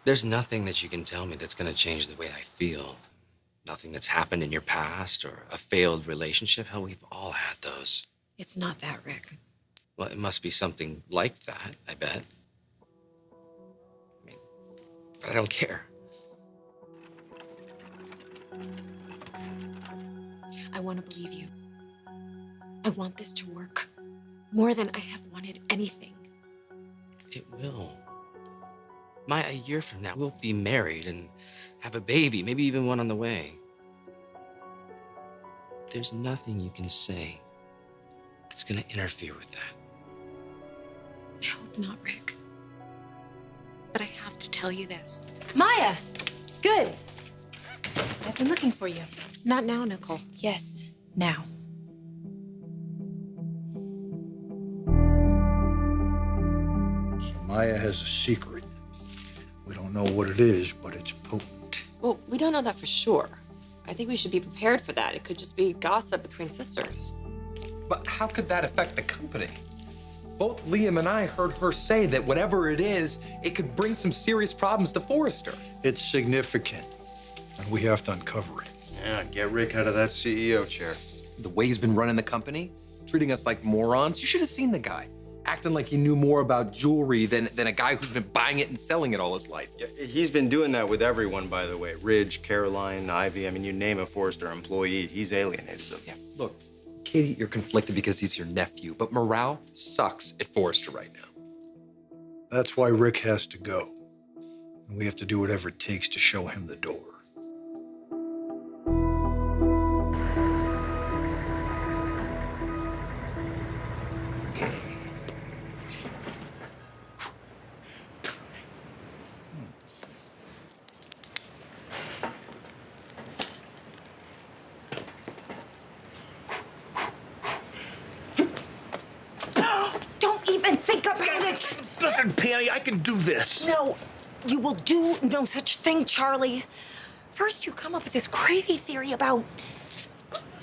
There's nothing that you can tell me that's gonna change the way I feel. Nothing that's happened in your past or a failed relationship. Hell, we've all had those. It's not that, Rick. Well, it must be something like that, I bet. I mean, but I don't care. I want to believe you. I want this to work more than I have wanted anything. It will. Maya, a year from now, we'll be married and have a baby, maybe even one on the way. There's nothing you can say that's gonna interfere with that. I hope not, Rick. But I have to tell you this. Maya! Good. I've been looking for you. Not now, Nicole. Yes, now. So Maya has a secret. We don't know what it is, but it's potent. Well, we don't know that for sure. I think we should be prepared for that. It could just be gossip between sisters. But how could that affect the company? Both Liam and I heard her say that whatever it is, it could bring some serious problems to Forrester. It's significant, and we have to uncover it. Yeah, get Rick out of that CEO chair. The way he's been running the company, treating us like morons, you should have seen the guy. Acting like he knew more about jewelry than a guy who's been buying it and selling it all his life. Yeah, he's been doing that with everyone, by the way. Ridge, Caroline, Ivy. I mean, you name a Forrester employee, he's alienated them. Yeah, look, Katie, you're conflicted because he's your nephew, but morale sucks at Forrester right now. That's why Rick has to go. And we have to do whatever it takes to show him the door. Don't even think about it! Listen, Penny, I can do this. No, you will do no such thing, Charlie. First, you come up with this crazy theory about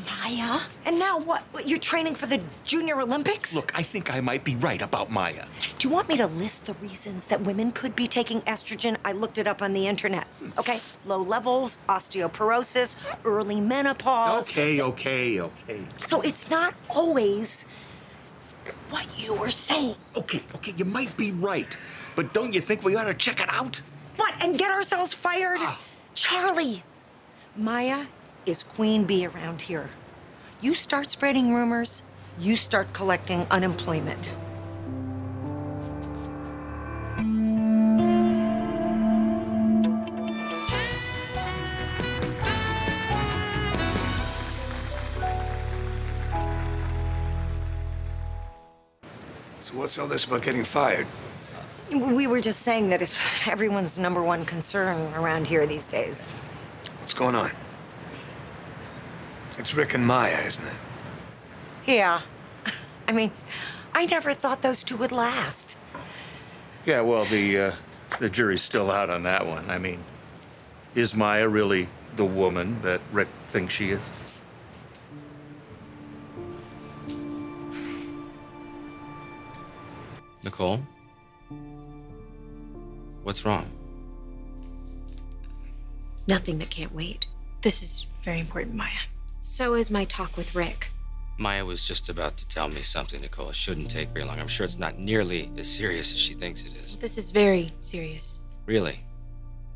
Maya, and now what? You're training for the Junior Olympics? Look, I think I might be right about Maya. Do you want me to list the reasons that women could be taking estrogen? I looked it up on the internet. Okay, low levels, osteoporosis, early menopause. Okay. So it's not always what you were saying. Okay, you might be right. But don't you think we ought to check it out? What, and get ourselves fired? Charlie, Maya is queen bee around here. You start spreading rumors, you start collecting unemployment. So what's all this about getting fired? We were just saying that it's everyone's #1 concern around here these days. What's going on? It's Rick and Maya, isn't it? Yeah. I mean, I never thought those two would last. Yeah, well, the jury's still out on that one. I mean, is Maya really the woman that Rick thinks she is? Nicole? What's wrong? Nothing that can't wait. This is very important, Maya. So is my talk with Rick. Maya was just about to tell me something, Nicole. It shouldn't take very long. I'm sure it's not nearly as serious as she thinks it is. This is very serious. Really?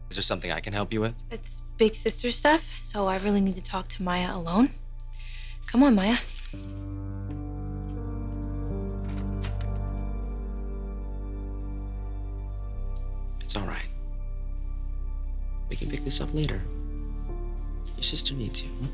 Is there something I can help you with? It's big sister stuff, so I really need to talk to Maya alone. Come on, Maya. It's all right. We can pick this up later. Your sister needs you, huh?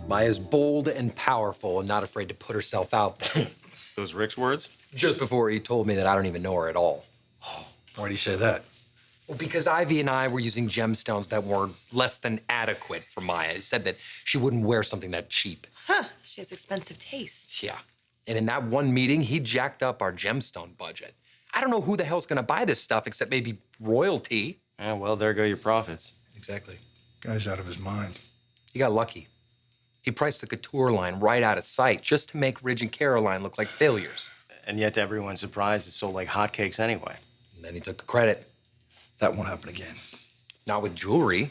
Maya's bold and powerful and not afraid to put herself out there. Those Rick's words? Just before he told me that I don't even know her at all. Why'd he say that? Well, because Ivy and I were using gemstones that were less than adequate for Maya. He said that she wouldn't wear something that cheap. Huh, she has expensive taste. Yeah. And in that one meeting, he jacked up our gemstone budget. I don't know who the hell's gonna buy this stuff except maybe royalty. Yeah, well, there go your profits. Exactly. Guy's out of his mind. He got lucky. He priced the couture line right out of sight just to make Ridge and Caroline look like failures. And yet, to everyone's surprise, it sold like hotcakes anyway. And then he took the credit. That won't happen again. Not with jewelry.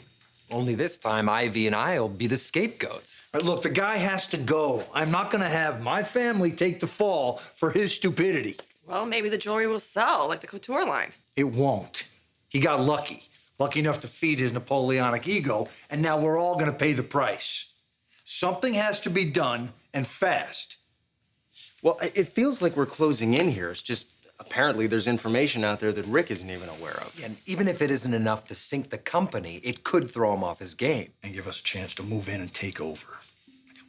Only this time, Ivy and I'll be the scapegoats. All right, look, the guy has to go. I'm not gonna have my family take the fall for his stupidity. Well, maybe the jewelry will sell, like the couture line. It won't. He got lucky. Lucky enough to feed his Napoleonic ego, and now we're all gonna pay the price. Something has to be done, and fast. Well, it feels like we're closing in here. It's just apparently there's information out there that Rick isn't even aware of. And even if it isn't enough to sink the company, it could throw him off his game. And give us a chance to move in and take over.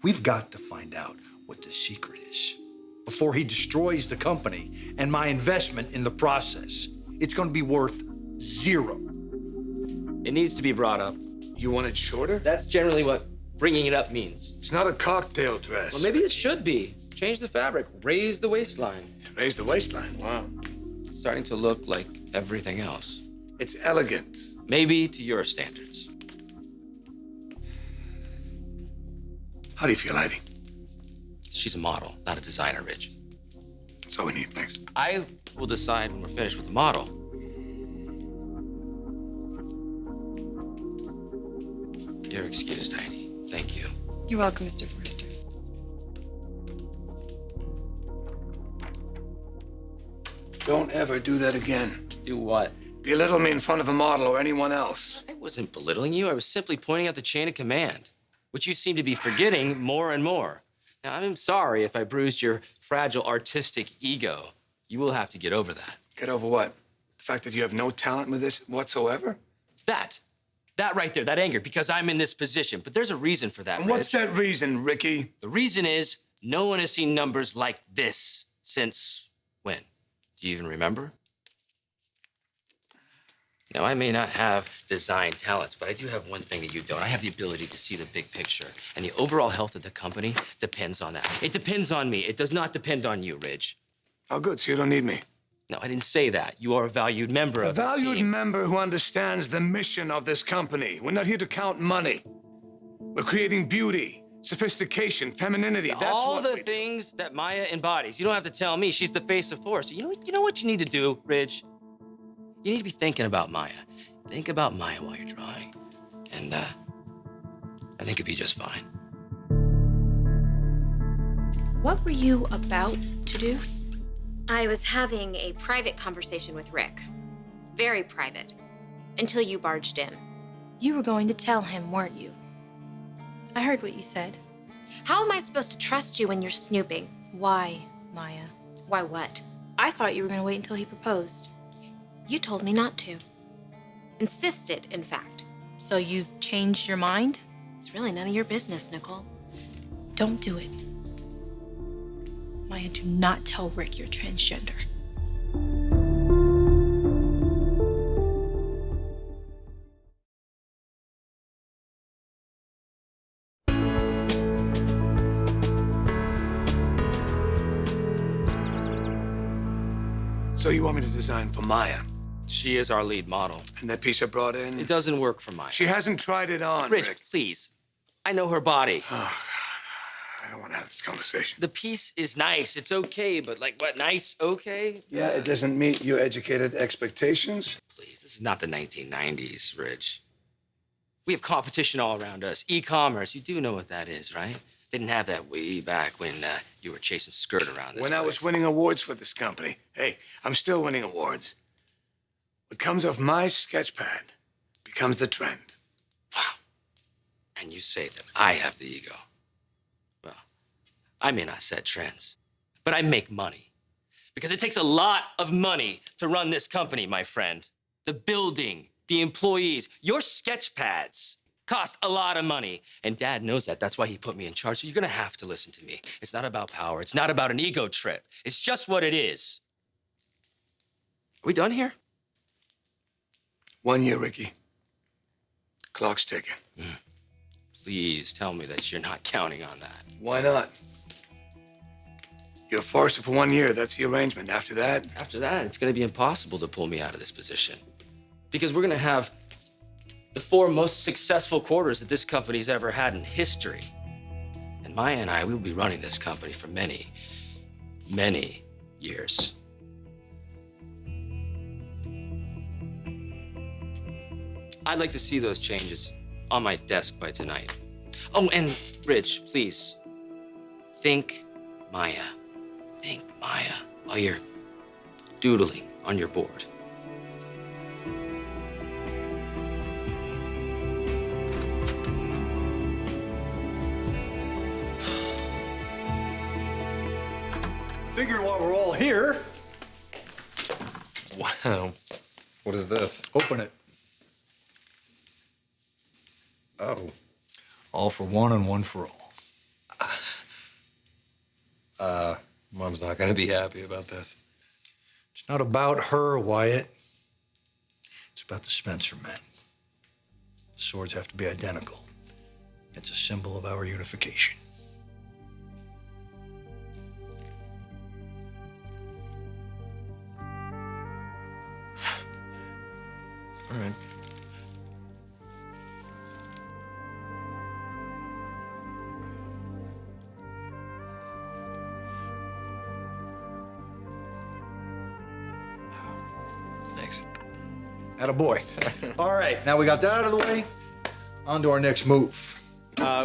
We've got to find out what the secret is before he destroys the company and my investment in the process. It's gonna be worth zero. It needs to be brought up. You want it shorter? That's generally what bringing it up means. It's not a cocktail dress. Well, maybe it should be. Change the fabric, raise the waistline. Raise the waistline. Wow. It's starting to look like everything else. It's elegant. Maybe to your standards. How do you feel, Heidi? She's a model, not a designer, Ridge. That's all we need, thanks. I will decide when we're finished with the model. You're excused, Heidi. Thank you. You're welcome, Mr. Forrester. Don't ever do that again. Do what? Belittle me in front of a model or anyone else. I wasn't belittling you. I was simply pointing out the chain of command, which you seem to be forgetting more and more. Now, I'm sorry if I bruised your fragile artistic ego. You will have to get over that. Get over what? The fact that you have no talent with this whatsoever? That right there, that anger, because I'm in this position. But there's a reason for that, And what's Reg. that reason, Ricky? The reason is no one has seen numbers like this since when? Do you even remember? Now, I may not have design talents, but I do have one thing that you don't. I have the ability to see the big picture. And the overall health of the company depends on that. It depends on me. It does not depend on you, Ridge. Oh, good, so you don't need me. No, I didn't say that. You are a valued member A of this valued team. member who understands the mission of this company. We're not here to count money. We're creating beauty, sophistication, femininity. That's all what the we do. things that Maya embodies. You don't have to tell me. She's the face of Forrester. You know what you need to do, Ridge? You need to be thinking about Maya. Think about Maya while you're drawing. And, I think it'd be just fine. What were you about to do? I was having a private conversation with Rick. Very private. Until you barged in. You were going to tell him, weren't you? I heard what you said. How am I supposed to trust you when you're snooping? Why, Maya? Why what? I thought you were going to wait until he proposed. You told me not to. Insisted, in fact. So you changed your mind? It's really none of your business, Nicole. Don't do it. Maya, do not tell Rick you're transgender. So you want me to design for Maya? She is our lead model. And that piece I brought in? It doesn't work for Maya. She hasn't tried it on, Rich, Rick. please. I know her body. I don't want to have this conversation. The piece is nice. It's okay, but like, what, nice, okay? Yeah, it doesn't meet your educated expectations. Please, this is not the 1990s, Rich. We have competition all around us. E-commerce, you do know what that is, right? Didn't have that way back when you were chasing skirt around this When I was place. winning awards for this company. Hey, I'm still winning awards. What comes off my sketchpad becomes the trend. And you say that I have the ego. Well, I may not set trends, but I make money. Because it takes a lot of money to run this company, my friend. The building, the employees, your sketch pads cost a lot of money. And Dad knows that. That's why he put me in charge. So you're gonna have to listen to me. It's not about power. It's not about an ego trip. It's just what it is. Are we done here? 1 year, Ricky. Clock's ticking. Please tell me that you're not counting on that. Why not? You're Forrester for 1 year. That's the arrangement. After that, After that, it's going to be impossible to pull me out of this position. Because we're going to have the 4 most successful quarters that this company's ever had in history. And Maya and I, we will be running this company for many, many years. I'd like to see those changes on my desk by tonight. Oh, and Rich, please, think Maya. Think Maya while you're doodling on your board. Figure while we're all here, Wow. What is this? open it. Oh. All for one and one for all. Mom's not gonna be happy about this. It's not about her, Wyatt. It's about the Spencer men. The swords have to be identical. It's a symbol of our unification. All right. Thanks. Attaboy. All right, now we got that out of the way. On to our next move.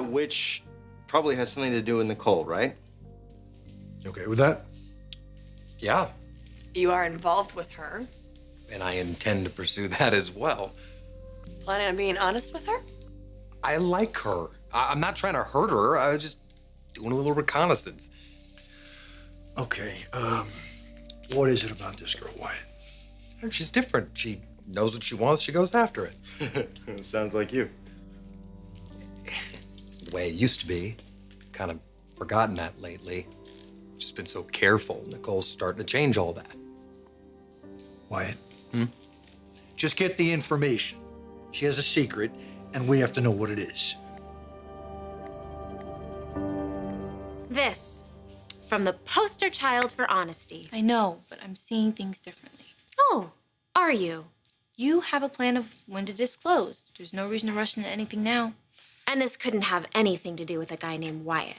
Which probably has something to do with Nicole, right? You okay with that? Yeah, You are involved with her. and I intend to pursue that as well. Planning on being honest with her? I like her. I'm not trying to hurt her. I was just doing a little reconnaissance. Okay, what is it about this girl, Wyatt? She's different. She knows what she wants. She goes after it. Sounds like you. The way it used to be. Kind of forgotten that lately. Just been so careful. Nicole's starting to change all that. Wyatt, just get the information. She has a secret, and we have to know what it is. This, from the poster child for honesty. I know, but I'm seeing things differently. Oh, are you? You have a plan of when to disclose. There's no reason to rush into anything now. And this couldn't have anything to do with a guy named Wyatt.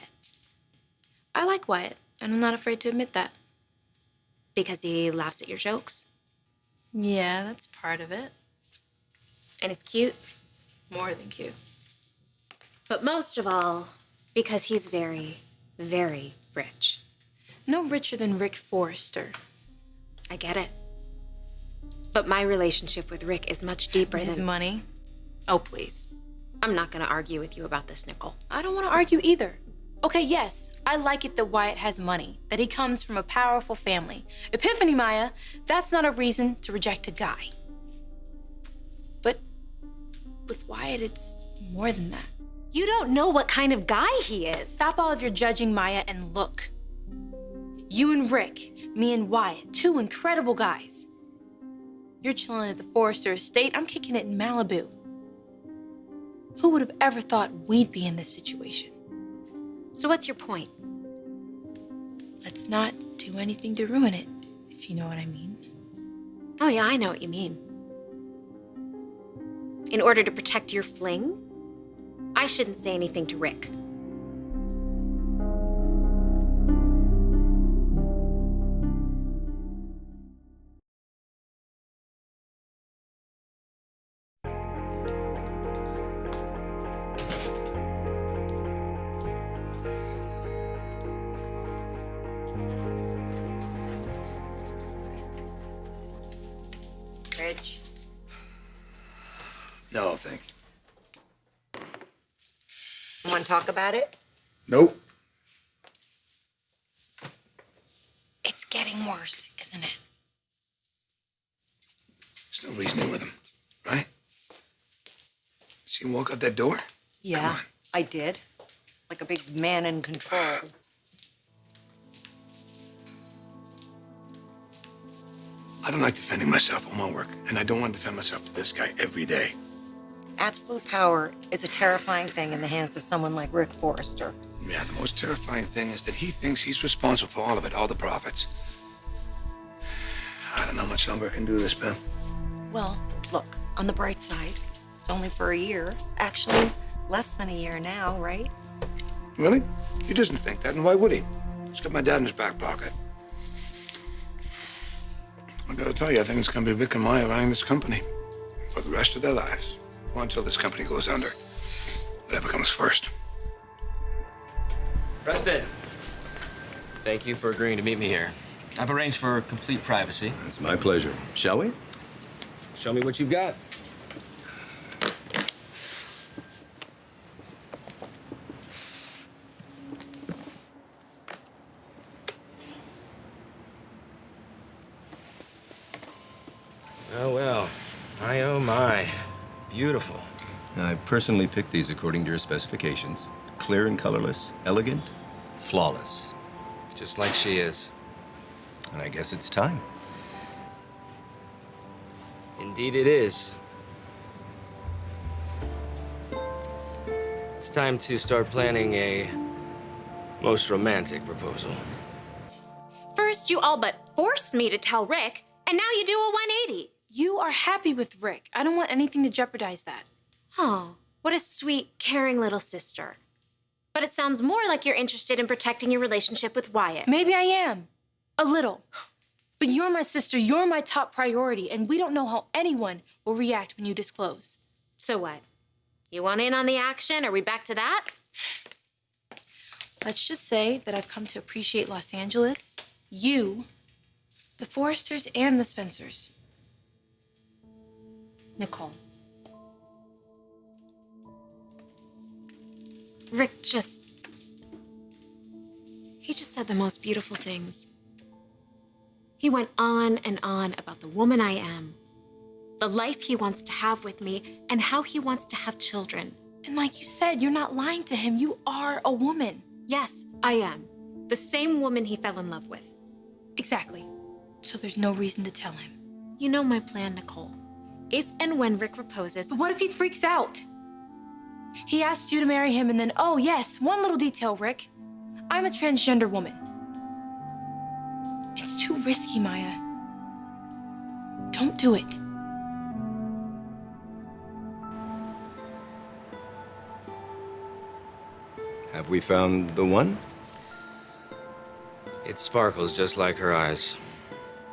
I like Wyatt, and I'm not afraid to admit that. Because he laughs at your jokes. Yeah, that's part of it. And he's cute. More than cute. But most of all, because he's very, very rich. No richer than Rick Forrester. I get it. But my relationship with Rick is much deeper His than... money? Oh, please. I'm not gonna argue with you about this, Nicole. I don't want to argue either. Okay, yes, I like it that Wyatt has money, that he comes from a powerful family. Epiphany, Maya, that's not a reason to reject a guy. But with Wyatt, it's more than that. You don't know what kind of guy he is. Stop all of your judging, Maya, and look. You and Rick, me and Wyatt, 2 incredible guys. You're chilling at the Forrester estate. I'm kicking it in Malibu. Who would have ever thought we'd be in this situation? So what's your point? Let's not do anything to ruin it, if you know what I mean. Oh yeah, I know what you mean. In order to protect your fling, I shouldn't say anything to Rick. Rich, no, thank you. you want to talk about it? Nope. It's getting worse, isn't it? There's no reasoning with him, right? See him walk out that door? Yeah, I did. Like a big man in control. I don't like defending myself on my work, and I don't want to defend myself to this guy every day. Absolute power is a terrifying thing in the hands of someone like Rick Forrester. Yeah, the most terrifying thing is that he thinks he's responsible for all of it, all the profits. I don't know how much longer I can do this, Ben. Well, look, on the bright side, it's only for a year. Actually, less than a year now, right? Really? He doesn't think that, and why would he? He's got my dad in his back pocket. I gotta tell you, I think it's gonna be Rick and Maya running this company for the rest of their lives. Or until this company goes under. Whatever comes first. Preston, thank you for agreeing to meet me here. I've arranged for complete privacy. It's my pleasure. Shall we? Show me what you've got. Oh, well. My, oh, my. Beautiful. I personally picked these according to your specifications. Clear and colorless, elegant, flawless. Just like she is. And I guess it's time. Indeed it is. It's time to start planning a most romantic proposal. First, you all but forced me to tell Rick, and now you do a 180. You are happy with Rick. I don't want anything to jeopardize that. Oh, what a sweet, caring little sister. But it sounds more like you're interested in protecting your relationship with Wyatt. Maybe I am. A little. But you're my sister, you're my top priority, and we don't know how anyone will react when you disclose. So what? You want in on the action? Are we back to that? Let's just say that I've come to appreciate Los Angeles, you, the Forresters, and the Spencers. Nicole. Rick he just said the most beautiful things. He went on and on about the woman I am, the life he wants to have with me, and how he wants to have children. And like you said, you're not lying to him. You are a woman. Yes, I am. The same woman he fell in love with. Exactly. So there's no reason to tell him. You know my plan, Nicole. If and when Rick proposes... But what if he freaks out? He asked you to marry him and then, oh yes, one little detail, Rick. I'm a transgender woman. It's too risky, Maya. Don't do it. Have we found the one? It sparkles just like her eyes,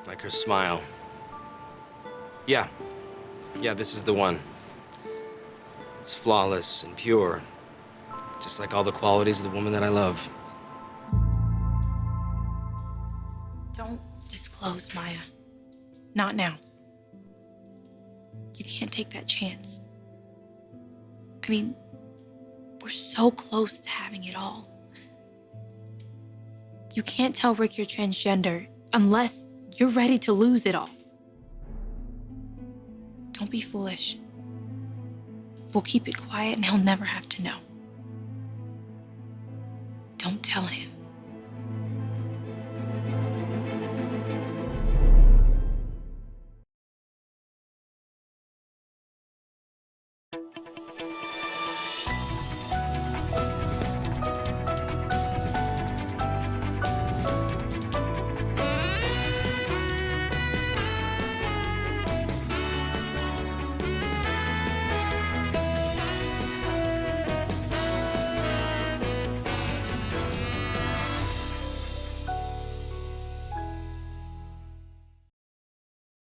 like her smile. Yeah, this is the one. It's flawless and pure, just like all the qualities of the woman that I love. Don't disclose, Maya. Not now. You can't take that chance. I mean, we're so close to having it all. You can't tell Rick you're transgender unless you're ready to lose it all. Don't be foolish. We'll keep it quiet and he'll never have to know. Don't tell him.